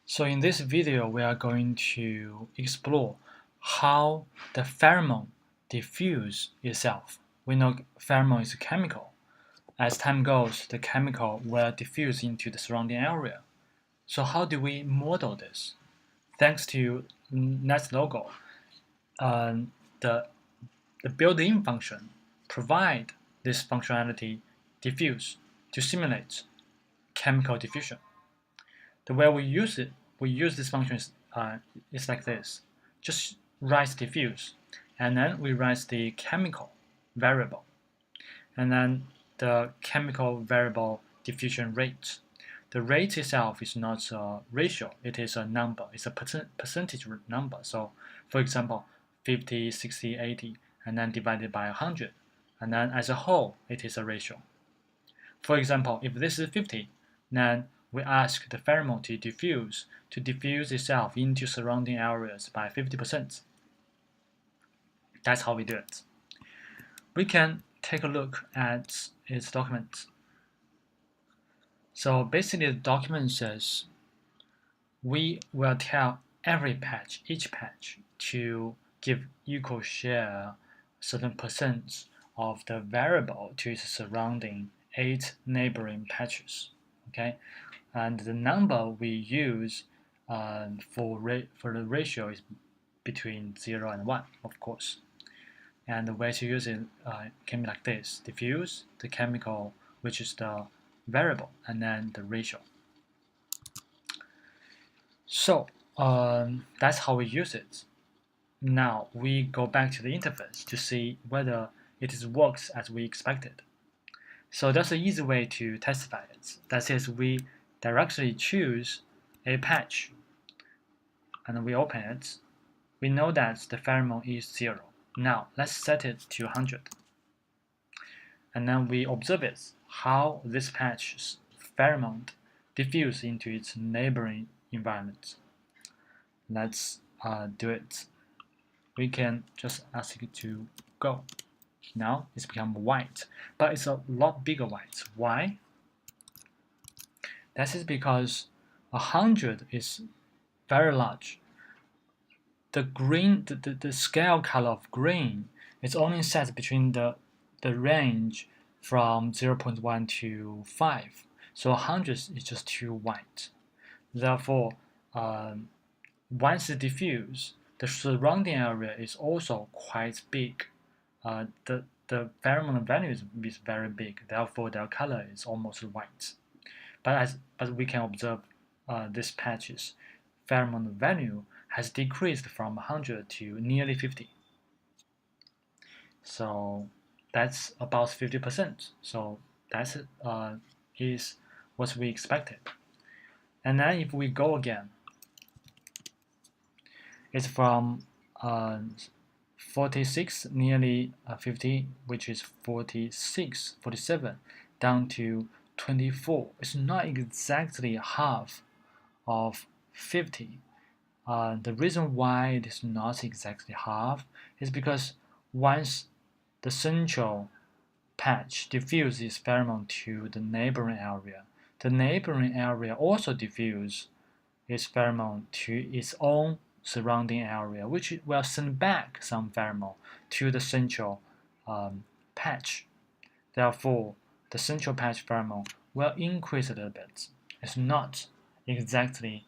So in this video, we are going to explore how the pheromone diffuse itself. We know pheromone is a chemical. As time goes, the chemical will diffuse into the surrounding area. So how do we model this? Thanks to NetLogo, uh, the, the built-in function provide this functionality diffuse to simulate chemical diffusion. The way we use this function is like this. Just write diffuse, and then we write the chemical variable, and then the chemical variable diffusion rate. The rate itself is not a ratio, it is a number, it's a percentage number. So, for example, 50, 60, 80, and then divided by 100, and then as a whole, it is a ratio. For example, if this is 50, then we ask the pheromone to diffuse itself into surrounding areas by 50%. That's how we do it. We can take a look at its document. So basically the document says we will tell each patch to give equal share certain percent of the variable to its surrounding 8 neighboring patches. Okay, and the number we use for the ratio is between 0 and 1, of course. And the way to use it can be like this: diffuse the chemical, which is the variable, and then the ratio. So that's how we use it. Now we go back to the interface to see whether it works as we expected. So that's an easy way to testify it. That is, we directly choose a patch and we open it. We know that the pheromone is 0. Now let's set it to 100. And then we observe it, how this patch's pheromone diffuse into its neighboring environment. Let's do it. We can just ask it to go. Now it's become white, but it's a lot bigger white. Why? That is because 100 is very large. The green, the scale color of green is only set between the range from 0.1 to 5. So 100 is just too white. Therefore, once it diffuse, the surrounding area is also quite big. The pheromone value is very big, therefore their color is almost white. But we can observe this patch's pheromone value has decreased from 100 to nearly 50. So that's about 50%. So that is what we expected. And then if we go again, it's from 46, nearly 50, which is 46, 47, down to 24. It's not exactly half of 50. The reason why it is not exactly half is because once the central patch diffuses pheromone to the neighboring area also diffuses its pheromone to its own surrounding area, which will send back some pheromone to the central patch. Therefore, the central patch pheromone will increase a little bit. It's not exactly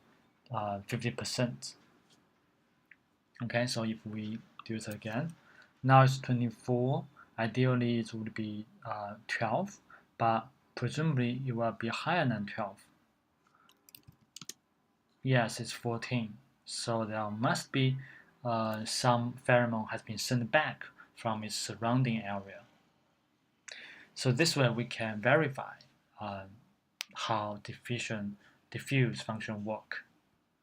50%. Okay, so if we do it again, now it's 24. Ideally, it would be 12, but presumably it will be higher than 12. Yes, it's 14. So there must be some pheromone has been sent back from its surrounding area. So this way we can verify how diffuse function work.